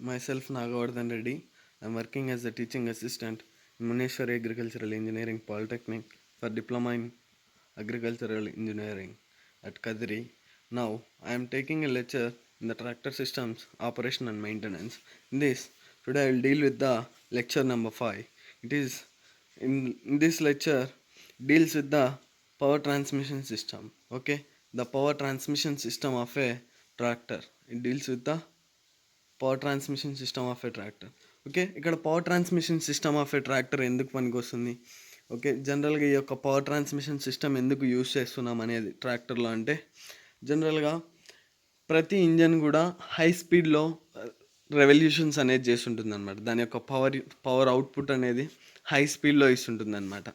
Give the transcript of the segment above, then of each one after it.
Myself Nagavardhan Reddy. I'm working as a teaching assistant in Muneshwari Agricultural Engineering Polytechnic for Diploma in Agricultural Engineering at Kadiri. Now, I am taking a lecture in the tractor systems operation and maintenance. In this, today I will deal with the lecture number 5. It is in this lecture deals with the power transmission system. Okay, the power transmission system of a tractor. It deals with the power transmission system of a tractor. Okay, ఇక్కడ power transmission system of a tractor ఎందుకు పనికి వస్తుంది? Okay, జనరల్గా ఈ యొక్క power transmission system ఎందుకు use చేస్తున్నాం అనేది ట్రాక్టర్లో అంటే, జనరల్గా ప్రతి ఇంజన్ కూడా హై స్పీడ్లో రెవల్యూషన్స్ అనేది చేస్తుంటుంది అనమాట. దాని యొక్క పవర్ అవుట్పుట్ అనేది హై స్పీడ్లో ఇస్తుంటుంది అనమాట.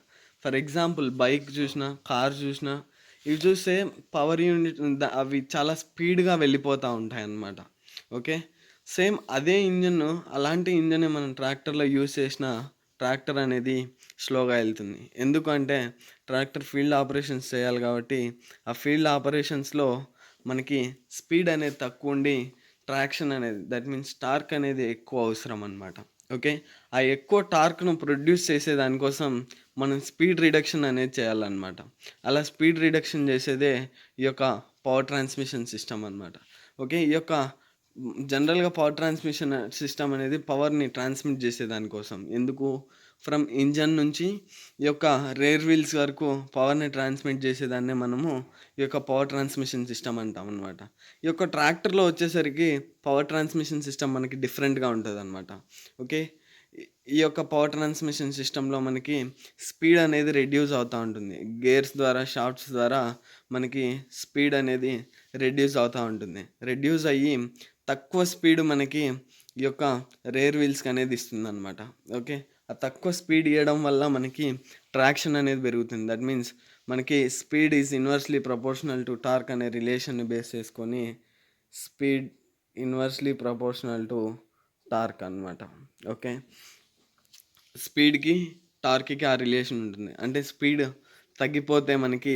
ఫర్ ఎగ్జాంపుల్ బైక్ చూసినా, కార్ చూసినా, ఇవి చూస్తే పవర్ యూనిట్ అవి చాలా స్పీడ్గా వెళ్ళిపోతూ ఉంటాయి అన్నమాట. ఓకే, సేమ్ అదే ఇంజన్, అలాంటి ఇంజన్ మనం ట్రాక్టర్లో యూజ్ చేసిన ట్రాక్టర్ అనేది స్లోగా వెళ్తుంది. ఎందుకంటే ట్రాక్టర్ ఫీల్డ్ ఆపరేషన్స్ చేయాలి కాబట్టి ఆ ఫీల్డ్ ఆపరేషన్స్లో మనకి స్పీడ్ అనేది తక్కువ ఉండి ట్రాక్షన్ అనేది, దట్ మీన్స్ టార్క్ అనేది ఎక్కువ అవసరం అనమాట. ఓకే, ఆ ఎక్కువ టార్క్ను ప్రొడ్యూస్ చేసే దానికోసం మనం స్పీడ్ రిడక్షన్ అనేది చేయాలన్నమాట. అలా స్పీడ్ రిడక్షన్ చేసేదే ఈ యొక్క పవర్ ట్రాన్స్మిషన్ సిస్టమ్ అనమాట. ఓకే, ఈ యొక్క జనరల్గా పవర్ ట్రాన్స్మిషన్ సిస్టమ్ అనేది పవర్ని ట్రాన్స్మిట్ చేసేదానికోసం, ఎందుకు ఫ్రమ్ ఇంజన్ నుంచి ఈ యొక్క రేర్ వీల్స్ వరకు పవర్ని ట్రాన్స్మిట్ చేసేదాన్నే మనము ఈ యొక్క పవర్ ట్రాన్స్మిషన్ సిస్టమ్ అంటాం అనమాట. ఈ యొక్క ట్రాక్టర్లో వచ్చేసరికి పవర్ ట్రాన్స్మిషన్ సిస్టమ్ మనకి డిఫరెంట్గా ఉంటుంది అనమాట. ఓకే, ఈ యొక్క పవర్ ట్రాన్స్మిషన్ సిస్టంలో మనకి స్పీడ్ అనేది రెడ్యూస్ అవుతూ ఉంటుంది. గేర్స్ ద్వారా, షాఫ్ట్స్ ద్వారా మనకి స్పీడ్ అనేది రెడ్యూస్ అవుతూ ఉంటుంది. రెడ్యూస్ అయ్యి తక్కువ స్పీడ్ మనకి ఈ యొక్క రేర్ వీల్స్కి అనేది ఇస్తుంది అనమాట. ఓకే, ఆ తక్కువ స్పీడ్ ఇవ్వడం వల్ల మనకి ట్రాక్షన్ అనేది పెరుగుతుంది. దట్ మీన్స్ మనకి speed is inversely proportional to torque అనే రిలేషన్ని బేస్ చేసుకొని speed inversely proportional to torque అనమాట. ఓకే, స్పీడ్కి టార్క్కి ఆ రిలేషన్ ఉంటుంది. అంటే స్పీడ్ తగ్గిపోతే మనకి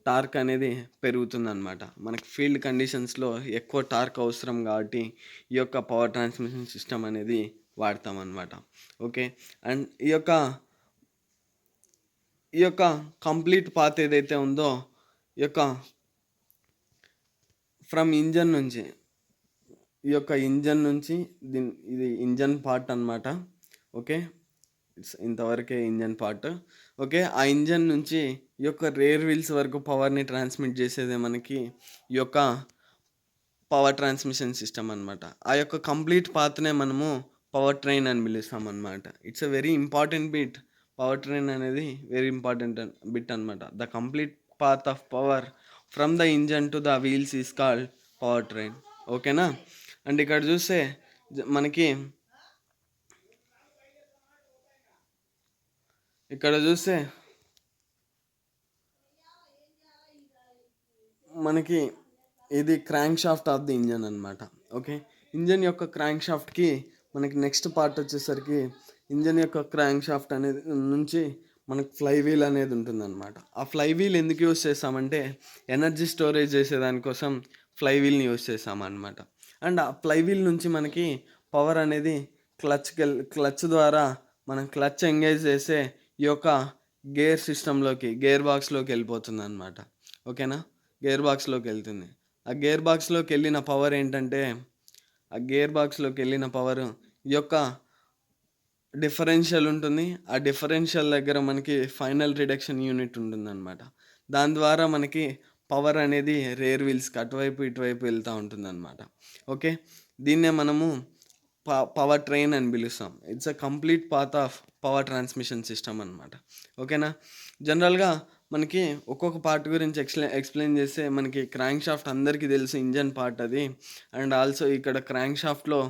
టార్క్ అనేది పెరుగుతుంది అనమాట. మనకి ఫీల్డ్ కండిషన్స్లో ఎక్కువ టార్క్ అవసరం కాబట్టి ఈ యొక్క పవర్ ట్రాన్స్మిషన్ సిస్టమ్ అనేది వాడతాం అనమాట. ఓకే, అండ్ ఈ యొక్క కంప్లీట్ పాత్ ఏదైతే ఉందో, ఈ యొక్క ఫ్రమ్ ఇంజన్ నుంచి, ఈ యొక్క ఇంజన్ నుంచి ఇది ఇంజన్ పార్ట్ అనమాట. ఓకే, ఇంతవరకే ఇంజన్ పార్ట్. ఓకే, ఆ ఇంజన్ నుంచి ఈ యొక్క రేర్ వీల్స్ వరకు పవర్ని ట్రాన్స్మిట్ చేసేదే మనకి ఈ యొక్క పవర్ ట్రాన్స్మిషన్ సిస్టమ్ అనమాట. ఆ యొక్క కంప్లీట్ పాత్నే మనము పవర్ ట్రైన్ అని పిలుస్తాం అనమాట. It's a very important bit. Power train అనేది వెరీ ఇంపార్టెంట్ బిట్ అనమాట. The complete path of power from the engine to the wheels is called power train. ఓకేనా, అండ్ ఇక్కడ చూస్తే మనకి ఇది crank shaft of the engine అనమాట. Okay, engine యొక్క crank షాఫ్ట్కి మనకి నెక్స్ట్ పార్ట్ వచ్చేసరికి ఇంజన్ యొక్క క్రాంక్ షాఫ్ట్ అనేది నుంచి మనకు ఫ్లై వీల్ అనేది ఉంటుందన్నమాట. ఆ ఫ్లై వీల్ ఎందుకు యూస్ చేస్తామంటే ఎనర్జీ స్టోరేజ్ చేసేదానికోసం ఫ్లై వీల్ని యూస్ చేస్తామన్నమాట. అండ్ ఆ ఫ్లై వీల్ నుంచి మనకి పవర్ అనేది క్లచ్ ద్వారా మనం క్లచ్ ఎంగేజ్ చేసే ఈ యొక్క గేర్ బాక్స్లోకి వెళ్ళిపోతుంది అనమాట. ఓకేనా, గేర్ బాక్స్లోకి వెళ్తుంది. ఆ గేర్ బాక్స్లోకి వెళ్ళిన పవర్ ఏంటంటే, ఆ గేర్ బాక్స్లోకి వెళ్ళిన పవర్ ఈ యొక్క డిఫరెన్షియల్ ఉంటుంది. ఆ డిఫరెన్షియల్ దగ్గర మనకి ఫైనల్ రిడక్షన్ యూనిట్ ఉంటుంది అనమాట. దాని ద్వారా మనకి పవర్ అనేది రేర్ వీల్స్కి అటువైపు ఇటువైపు వెళ్తూ ఉంటుంది అనమాట. ఓకే, దీన్నే మనము పవర్ ట్రైన్ అని పిలుస్తాం. It's a complete path of power transmission system అనమాట. ఓకేనా, జనరల్గా మనకి ఒక్కొక్క పార్ట్ గురించి ఎక్స్ప్లెయిన్ చేస్తే మనకి క్రాంక్ షాఫ్ట్ అందరికీ తెలుసు, ఇంజన్ పార్ట్ అది. అండ్ ఆల్సో ఇక్కడ క్రాంక్ షాఫ్ట్లో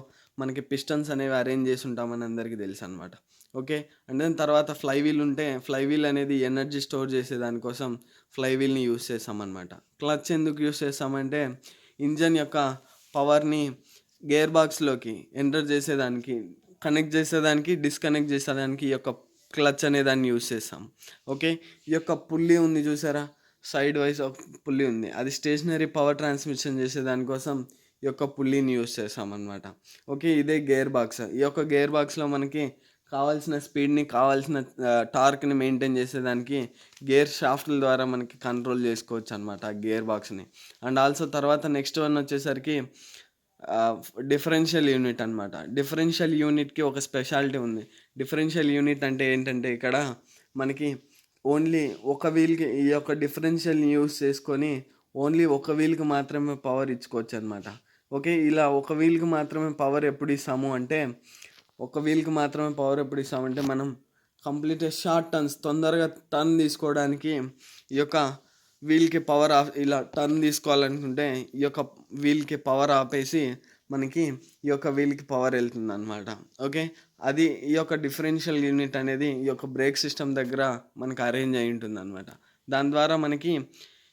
మనకి పిస్టన్స్ అనేవి అరేంజ్ చేసి ఉంటామని అందరికీ తెలుసు అనమాట. ఓకే, అండ్ దెన్ తర్వాత ఫ్లై వీల్ ఉంటే ఫ్లై వీల్ అనేది ఎనర్జీ స్టోర్ చేసే దానికోసం ఫ్లై వీల్ని యూస్ చేస్తామన్నమాట. క్లచ్ ఎందుకు యూస్ చేస్తామంటే ఇంజన్ యొక్క పవర్ని గేర్ బాక్స్లోకి ఎంటర్ చేసేదానికి, కనెక్ట్ చేసేదానికి, డిస్కనెక్ట్ చేసేదానికి ఈ యొక్క క్లచ్ అనే దాన్ని యూస్ చేస్తాం. ఓకే, ఈ యొక్క పుల్లీ ఉంది చూసారా, సైడ్ వైజ్ ఒక పుల్లీ ఉంది, అది స్టేషనరీ పవర్ ట్రాన్స్మిషన్ చేసే దానికోసం ఈ యొక్క పుల్లీని యూస్ చేస్తామన్నమాట. ఓకే, ఇదే గేర్ బాక్స్. ఈ యొక్క గేర్ బాక్స్లో మనకి కావాల్సిన స్పీడ్ని, కావాల్సిన టార్క్ని మెయింటైన్ చేసేదానికి గేర్ షాఫ్ట్ల ద్వారా మనకి కంట్రోల్ చేసుకోవచ్చు అనమాట ఆ గేర్ బాక్స్ని. అండ్ ఆల్సో తర్వాత నెక్స్ట్ వన్ వచ్చేసరికి డిఫరెన్షియల్ యూనిట్ అనమాట. డిఫరెన్షియల్ యూనిట్కి ఒక స్పెషాలిటీ ఉంది. డిఫరెన్షియల్ యూనిట్ అంటే ఏంటంటే ఇక్కడ మనకి ఓన్లీ ఒక వీల్కి ఈ యొక్క డిఫరెన్షియల్ యూస్ చేసుకొని ఓన్లీ ఒక వీల్కి మాత్రమే పవర్ ఇచ్చుకోవచ్చు అనమాట. ఓకే, ఇలా ఒక వీల్కి మాత్రమే పవర్ ఎప్పుడు ఇస్తాము అంటే మనం కంప్లీట్ షార్ట్ టర్న్స్ తొందరగా టర్న్ తీసుకోవడానికి ఈ యొక్క వీల్కి పవర్ ఆఫ్ ఇలా టర్న్ తీసుకోవాలనుకుంటే ఈ యొక్క వీల్కి పవర్ ఆపేసి మనకి ఈ యొక్క వీల్కి పవర్ వెళ్తుంది అనమాట. ఓకే, అది ఈ యొక్క డిఫరెన్షియల్ యూనిట్ అనేది ఈ యొక్క బ్రేక్ సిస్టమ్ దగ్గర మనకు అరేంజ్ అయి ఉంటుంది అనమాట. దాని ద్వారా మనకి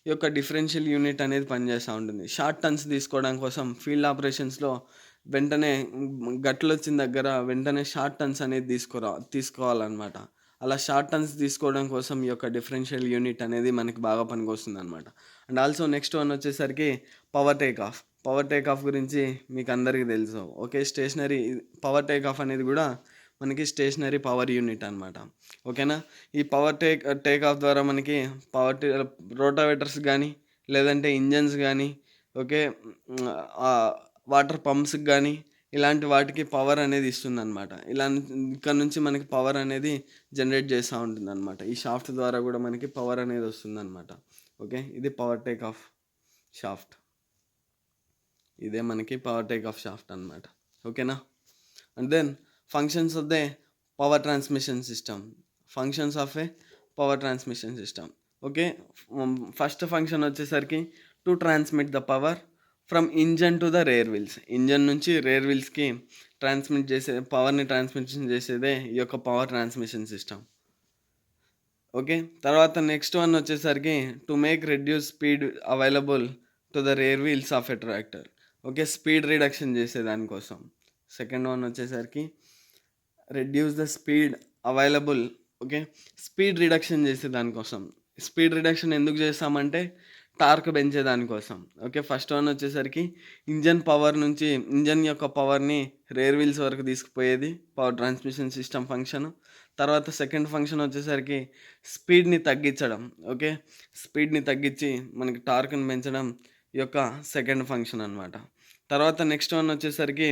ఈ యొక్క డిఫరెన్షియల్ యూనిట్ అనేది పనిచేస్తూ ఉంటుంది. షార్ట్ టర్న్స్ తీసుకోవడం కోసం ఫీల్డ్ ఆపరేషన్స్లో వెంటనే గట్లు వచ్చిన దగ్గర వెంటనే షార్ట్ టర్న్స్ అనేది తీసుకోవాలన్నమాట. అలా షార్ట్ టర్న్స్ తీసుకోవడం కోసం ఈ యొక్క డిఫరెన్షియల్ యూనిట్ అనేది మనకి బాగా పనికొస్తుంది అనమాట. అండ్ ఆల్సో నెక్స్ట్ వన్ వచ్చేసరికి power take off. Power take off గురించి మీకు అందరికీ తెలుసు. ఓకే, పవర్ టేక్ ఆఫ్ అనేది కూడా మనకి స్టేషనరీ పవర్ యూనిట్ అనమాట. ఓకేనా, ఈ పవర్ టేక్ ఆఫ్ ద్వారా మనకి రోటావేటర్స్ కానీ లేదంటే ఇంజన్స్ కానీ, ఓకే, వాటర్ పంప్స్కి కానీ ఇలాంటి వాటికి పవర్ అనేది ఇస్తుందన్నమాట. ఇక్కడ నుంచి మనకి పవర్ అనేది జనరేట్ చేస్తూ ఉంటుందన్నమాట. ఈ షాఫ్ట్ ద్వారా కూడా మనకి పవర్ అనేది వస్తుందన్నమాట. ఓకే, ఇది పవర్ టేక్ ఆఫ్ షాఫ్ట్. ఇదే మనకి పవర్ టేక్ ఆఫ్ షాఫ్ట్ అనమాట. ఓకేనా, and then functions of the power transmission system. Okay, first function వచ్చేసరికి to transmit the power from engine to the rear wheels. Engine నుంచి rear వీల్స్కి పవర్ని transmission చేసేదే ఈ యొక్క పవర్ ట్రాన్స్మిషన్ సిస్టమ్. ఓకే, తర్వాత నెక్స్ట్ వన్ వచ్చేసరికి to make reduce speed available to the rear wheels of a tractor. Okay, speed reduction చేసేదానికోసం. Second one వచ్చేసరికి reduce the speed available. Okay, speed reduction చేసేదానికోసం. Speed reduction ఎందుకు చేస్తామంటే torque పెంచేదానికోసం. Okay, first one వచ్చేసరికి engine యొక్క పవర్ని rare wheels వరకు తీసుకుపోయేది power transmission system function. తర్వాత second function వచ్చేసరికి స్పీడ్ని తగ్గించడం. ఓకే, స్పీడ్ని తగ్గించి మనకి టార్క్ని పెంచడం ఈ యొక్క సెకండ్ ఫంక్షన్ అనమాట. తర్వాత నెక్స్ట్ వన్ వచ్చేసరికి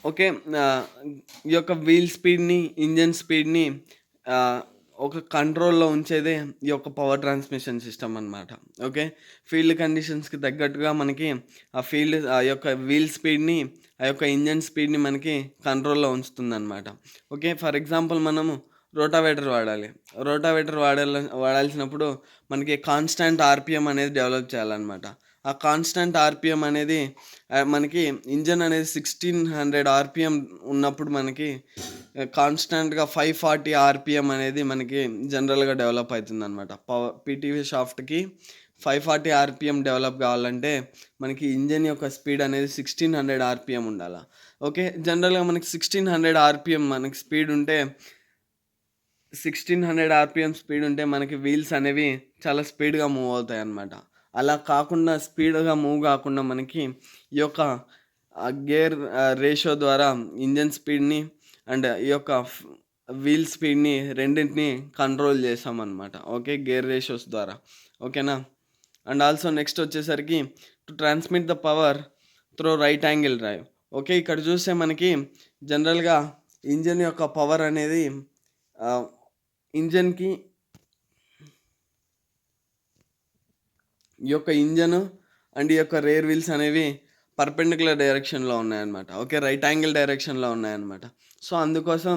ఓకే, ఈ యొక్క వీల్ స్పీడ్ని, ఇంజన్ స్పీడ్ని ఒక కంట్రోల్లో ఉంచేదే ఈ యొక్క పవర్ ట్రాన్స్మిషన్ సిస్టమ్ అనమాట. ఓకే, ఫీల్డ్ కండిషన్స్కి తగ్గట్టుగా మనకి ఆ యొక్క వీల్ స్పీడ్ని, ఆ యొక్క ఇంజన్ స్పీడ్ని మనకి కంట్రోల్లో ఉంచుతుంది అనమాట. ఓకే, ఫర్ ఎగ్జాంపుల్ మనము రోటావేటర్ వాడాల్సినప్పుడు మనకి కాన్స్టాంట్ ఆర్పిఎం అనేది డెవలప్ చేయాలన్నమాట. ఆ కాన్స్టెంట్ ఆర్పిఎం అనేది మనకి ఇంజన్ అనేది 1600 ఆర్పిఎం ఉన్నప్పుడు మనకి కాన్స్టెంట్గా 540 ఆర్పిఎం అనేది మనకి జనరల్గా డెవలప్ అవుతుంది అనమాట. పీటీవీ షాఫ్ట్కి 540 ఆర్పిఎం డెవలప్ కావాలంటే మనకి ఇంజన్ యొక్క స్పీడ్ అనేది 1600 ఆర్పిఎం ఉండాలి. ఓకే, జనరల్గా మనకి 1600 ఆర్పిఎం మనకి స్పీడ్ ఉంటే 1600 ఆర్పిఎం స్పీడ్ ఉంటే మనకి వీల్స్ అనేవి చాలా స్పీడ్గా మూవ్ అవుతాయి అన్నమాట. అలా కాకుండా స్పీడ్గా మూవ్ కాకుండా మనకి ఈ యొక్క గేర్ రేషియో ద్వారా ఇంజన్ స్పీడ్ని అండ్ ఈ యొక్క వీల్ స్పీడ్ని రెండింటిని కంట్రోల్ చేసామన్నమాట. ఓకే, గేర్ రేషియోస్ ద్వారా. ఓకేనా, అండ్ ఆల్సో నెక్స్ట్ వచ్చేసరికి to transmit the power through right angle drive. Okay, ఇక్కడ చూస్తే మనకి జనరల్గా ఇంజన్ యొక్క పవర్ అనేది ఇంజన్కి ఈ యొక్క ఇంజన్ అండ్ ఈ యొక్క రేర్ వీల్స్ అనేవి పర్పెండిక్యులర్ డైరెక్షన్లో ఉన్నాయన్నమాట. ఓకే, రైట్ యాంగిల్ డైరెక్షన్లో ఉన్నాయన్నమాట. సో అందుకోసం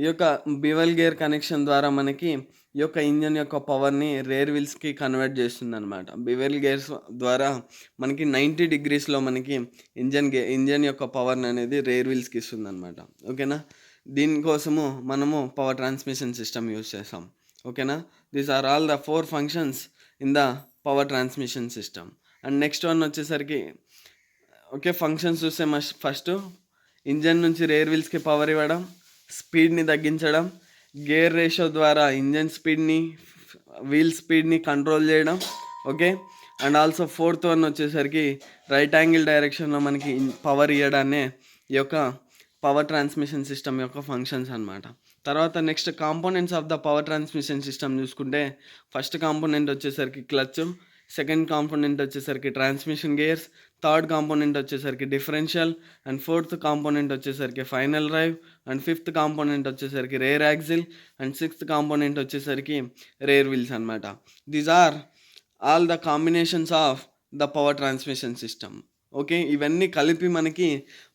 ఈ యొక్క బివెల్ గేర్ కనెక్షన్ ద్వారా మనకి ఈ యొక్క ఇంజన్ యొక్క పవర్ని రేర్ వీల్స్కి కన్వర్ట్ చేస్తుంది అనమాట. బివెల్ గేర్స్ ద్వారా మనకి 90 డిగ్రీస్లో మనకి ఇంజన్ యొక్క పవర్ని అనేది రేర్ వీల్స్కి ఇస్తుంది అనమాట. ఓకేనా, దీనికోసము మనము పవర్ ట్రాన్స్మిషన్ సిస్టమ్ యూజ్ చేస్తాం. ఓకేనా, these are all the 4 functions in the power transmission system. And next one వచ్చేసరికి ఓకే, ఫంక్షన్స్ చూస్తే ఫస్ట్ ఇంజన్ నుంచి రేర్ వీల్స్కి పవర్ ఇవ్వడం, స్పీడ్ని తగ్గించడం, గేర్ రేషియో ద్వారా ఇంజన్ స్పీడ్ని వీల్ స్పీడ్ని కంట్రోల్ చేయడం. Okay, and also fourth one వచ్చేసరికి రైట్ యాంగిల్ డైరెక్షన్లో మనకి పవర్ ఇవ్వడాన్నే ఈ యొక్క పవర్ ట్రాన్స్మిషన్ సిస్టమ్ యొక్క ఫంక్షన్స్ అనమాట. తర్వాత next components of the power transmission system చూసుకుంటే ఫస్ట్ కాంపోనెంట్ వచ్చేసరికి క్లచ్, సెకండ్ కాంపోనెంట్ వచ్చేసరికి ట్రాన్స్మిషన్ గేర్స్, థర్డ్ కాంపోనెంట్ వచ్చేసరికి డిఫరెన్షియల్, అండ్ ఫోర్త్ కాంపోనెంట్ వచ్చేసరికి final drive, and fifth component వచ్చేసరికి rear axle, and sixth component వచ్చేసరికి rear wheels అనమాట. These are all the combinations of the power transmission system. Okay, ఇవన్నీ కలిపి మనకి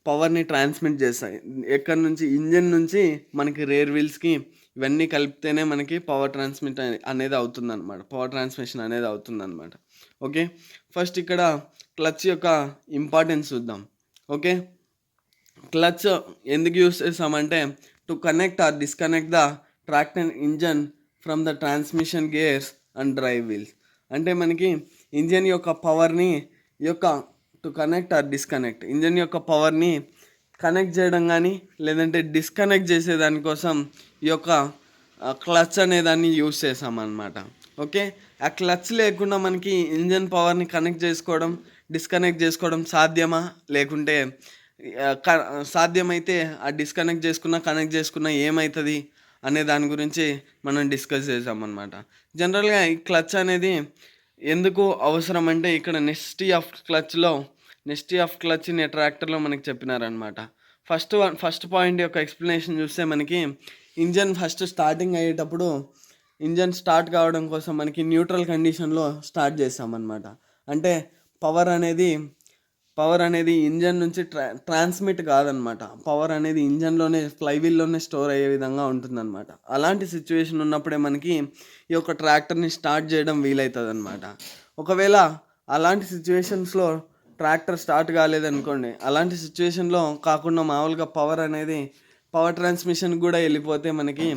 పవర్ని transmit చేస్తాయి. ఎక్కడి నుంచి? ఇంజన్ నుంచి మనకి రేర్ వీల్స్కి. ఇవన్నీ కలిపితేనే మనకి పవర్ ట్రాన్స్మిట్ అనేది అవుతుందన్నమాట, పవర్ ట్రాన్స్మిషన్ అనేది అవుతుందన్నమాట. ఓకే, ఫస్ట్ ఇక్కడ క్లచ్ యొక్క ఇంపార్టెన్స్ చూద్దాం. ఓకే, క్లచ్ ఎందుకు యూస్ చేస్తామంటే to connect or disconnect the tractor engine from the transmission gears and drive wheels. అంటే మనకి ఇంజన్ యొక్క పవర్ని యొక్క to connect or disconnect, engine యొక్క పవర్ని కనెక్ట్ చేయడం కానీ లేదంటే డిస్కనెక్ట్ చేసేదానికోసం ఈ యొక్క క్లచ్ అనేదాన్ని యూస్ చేసామన్నమాట. ఓకే, ఆ క్లచ్ లేకుండా మనకి ఇంజన్ పవర్ని కనెక్ట్ చేసుకోవడం, డిస్కనెక్ట్ చేసుకోవడం సాధ్యమా? లేకుంటే సాధ్యమైతే ఆ డిస్కనెక్ట్ చేసుకున్నా కనెక్ట్ చేసుకున్నా ఏమవుతుంది అనే దాని గురించి మనం డిస్కస్ చేసామన్నమాట. జనరల్గా ఈ క్లచ్ అనేది ఎందుకు అవసరం అంటే ఇక్కడ నెస్టీ ఆఫ్ క్లచ్ని ట్రాక్టర్లో మనకి చెప్పినారనమాట. ఫస్ట్ పాయింట్ యొక్క ఎక్స్ప్లెనేషన్ చూస్తే మనకి ఇంజన్ ఫస్ట్ స్టార్టింగ్ అయ్యేటప్పుడు ఇంజన్ స్టార్ట్ కావడం కోసం మనకి న్యూట్రల్ కండిషన్లో స్టార్ట్ చేస్తామన్నమాట. అంటే పవర్ అనేది ఇంజన్ నుంచి ట్రాన్స్మిట్ కాదనమాట. పవర్ అనేది ఇంజన్లోనే ఫ్లైవీల్లోనే స్టోర్ అయ్యే విధంగా ఉంటుందన్నమాట. అలాంటి సిచ్యువేషన్ ఉన్నప్పుడే మనకి ఈ యొక్క ట్రాక్టర్ని స్టార్ట్ చేయడం వీలవుతుంది అనమాట. ఒకవేళ అలాంటి సిచ్యువేషన్స్లో ట్రాక్టర్ స్టార్ట్ కాలేదనుకోండి, అలాంటి సిచ్యువేషన్లో కాకుండా మామూలుగా పవర్ ట్రాన్స్మిషన్ కూడా వెళ్ళిపోతే మనకి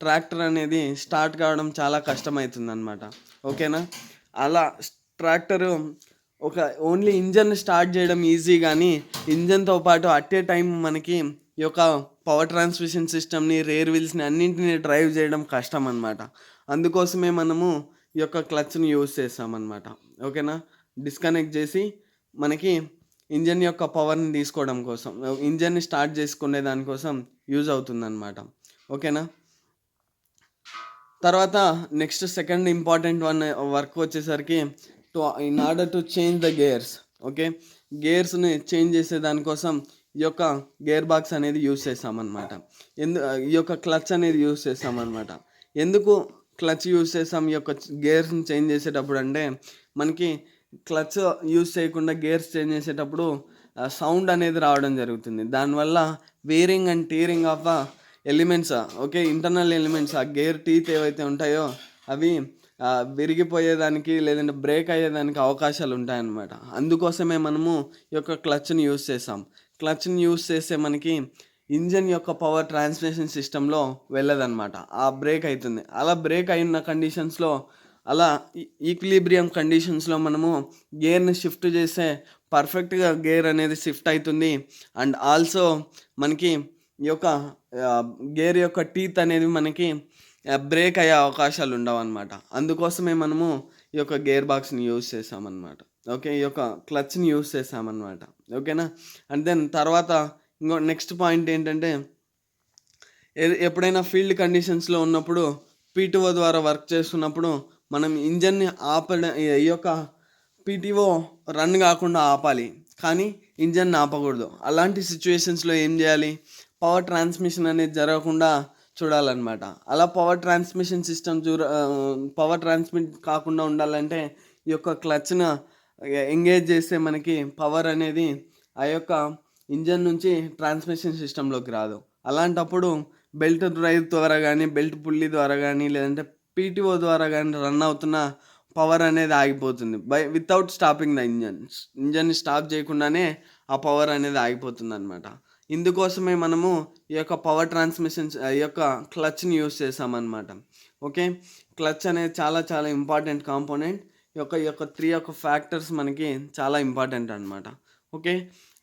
ట్రాక్టర్ అనేది స్టార్ట్ కావడం చాలా కష్టమవుతుంది అనమాట. ఓకేనా, అలా ట్రాక్టరు ఓన్లీ ఇంజన్ స్టార్ట్ చేయడం ఈజీ, కానీ ఇంజన్తో పాటు అట్ ఏ టైం మనకి ఈ యొక్క పవర్ ట్రాన్స్మిషన్ సిస్టమ్ని, రేర్ వీల్స్ని అన్నింటినీ డ్రైవ్ చేయడం కష్టం అనమాట. అందుకోసమే మనము ఈ యొక్క క్లచ్ని యూజ్ చేస్తామన్నమాట. ఓకేనా, డిస్కనెక్ట్ చేసి మనకి ఇంజన్ యొక్క పవర్ని తీసుకోవడం కోసం, ఇంజన్ని స్టార్ట్ చేసుకునే దానికోసం యూజ్ అవుతుందన్నమాట. ఓకేనా, తర్వాత నెక్స్ట్ సెకండ్ ఇంపార్టెంట్ వర్క్ వచ్చేసరికి in order to change the gears. Okay, గేర్స్ని చేంజ్ చేసే దానికోసం ఈ యొక్క గేర్ బాక్స్ అనేది యూజ్ చేస్తామన్నమాట. ఈ యొక్క క్లచ్ అనేది యూజ్ చేస్తామన్నమాట. ఎందుకు క్లచ్ యూజ్ చేస్తాం ఈ యొక్క గేర్స్ని చేంజ్ చేసేటప్పుడు అంటే మనకి క్లచ్ యూజ్ చేయకుండా గేర్స్ చేంజ్ చేసేటప్పుడు సౌండ్ అనేది రావడం జరుగుతుంది. దానివల్ల wearing and tearing of the elements, okay, internal elements, ఆ గేర్ టీత్ ఏవైతే ఉంటాయో అవి విరిగిపోయేదానికి లేదంటే బ్రేక్ అయ్యేదానికి అవకాశాలు ఉంటాయన్నమాట. అందుకోసమే మనము ఈ యొక్క క్లచ్ని యూజ్ చేస్తాం. క్లచ్ని యూజ్ చేస్తే మనకి ఇంజన్ యొక్క పవర్ ట్రాన్స్మిషన్ సిస్టంలో వెళ్ళదన్నమాట, ఆ బ్రేక్ అవుతుంది. అలా బ్రేక్ అయిన కండిషన్స్లో, అలా ఈక్విలిబ్రియం కండిషన్స్లో మనము గేర్ని షిఫ్ట్ చేస్తే పర్ఫెక్ట్గా గేర్ అనేది షిఫ్ట్ అవుతుంది. అండ్ ఆల్సో మనకి ఈ యొక్క గేర్ యొక్క టీత్ అనేది మనకి బ్రేక్ అయ్యే అవకాశాలు ఉండవు అనమాట. అందుకోసమే మనము ఈ యొక్క గేర్ బాక్స్ని యూజ్ చేసామన్నమాట. ఓకే, ఈ యొక్క క్లచ్ని యూజ్ చేసామన్నమాట. ఓకేనా, అండ్ దెన్ తర్వాత ఇంకో నెక్స్ట్ పాయింట్ ఏంటంటే ఎప్పుడైనా ఫీల్డ్ కండిషన్స్లో ఉన్నప్పుడు పీటీఓ ద్వారా వర్క్ చేస్తున్నప్పుడు మనం ఇంజన్ని ఈ యొక్క పీటీఓ రన్ కాకుండా ఆపాలి, కానీ ఇంజన్ని ఆపకూడదు. అలాంటి సిచ్యువేషన్స్లో ఏం చేయాలి? పవర్ ట్రాన్స్మిషన్ అనేది జరగకుండా చూడాలన్నమాట. అలా పవర్ ట్రాన్స్మిట్ కాకుండా ఉండాలంటే ఈ యొక్క క్లచ్ను ఎంగేజ్ చేస్తే మనకి పవర్ అనేది ఆ యొక్క ఇంజన్ నుంచి ట్రాన్స్మిషన్ సిస్టంలోకి రాదు. అలాంటప్పుడు బెల్ట్ డ్రైవ్ ద్వారా కానీ, బెల్ట్ పుల్లీ ద్వారా కానీ, లేదంటే పీటీఓ ద్వారా కానీ రన్ అవుతున్న పవర్ అనేది ఆగిపోతుంది. వితౌట్ స్టాపింగ్ ద ఇంజన్ని స్టాప్ చేయకుండానే ఆ పవర్ అనేది ఆగిపోతుంది అనమాట. ఇందుకోసమే మనము ఈ యొక్క పవర్ ట్రాన్స్మిషన్స్ ఈ యొక్క క్లచ్ని యూజ్ చేసామన్నమాట. ఓకే, క్లచ్ అనేది చాలా చాలా ఇంపార్టెంట్ కాంపోనెంట్. ఈ యొక్క 3 ఫ్యాక్టర్స్ మనకి చాలా ఇంపార్టెంట్ అనమాట. Okay,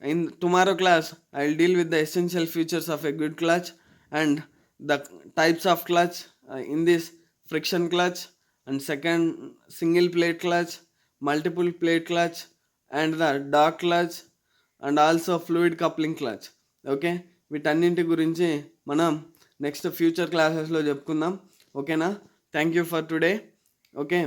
in tomorrow class I will deal with the essential features of a good clutch and the types of clutch in this friction clutch and second single plate clutch, multiple plate clutch, and the dog clutch, and also fluid coupling clutch. Okay, వీటన్నింటి గురించి మనం next future క్లాసెస్లో చెప్పుకుందాం. ఓకేనా? Thank you for today. Okay.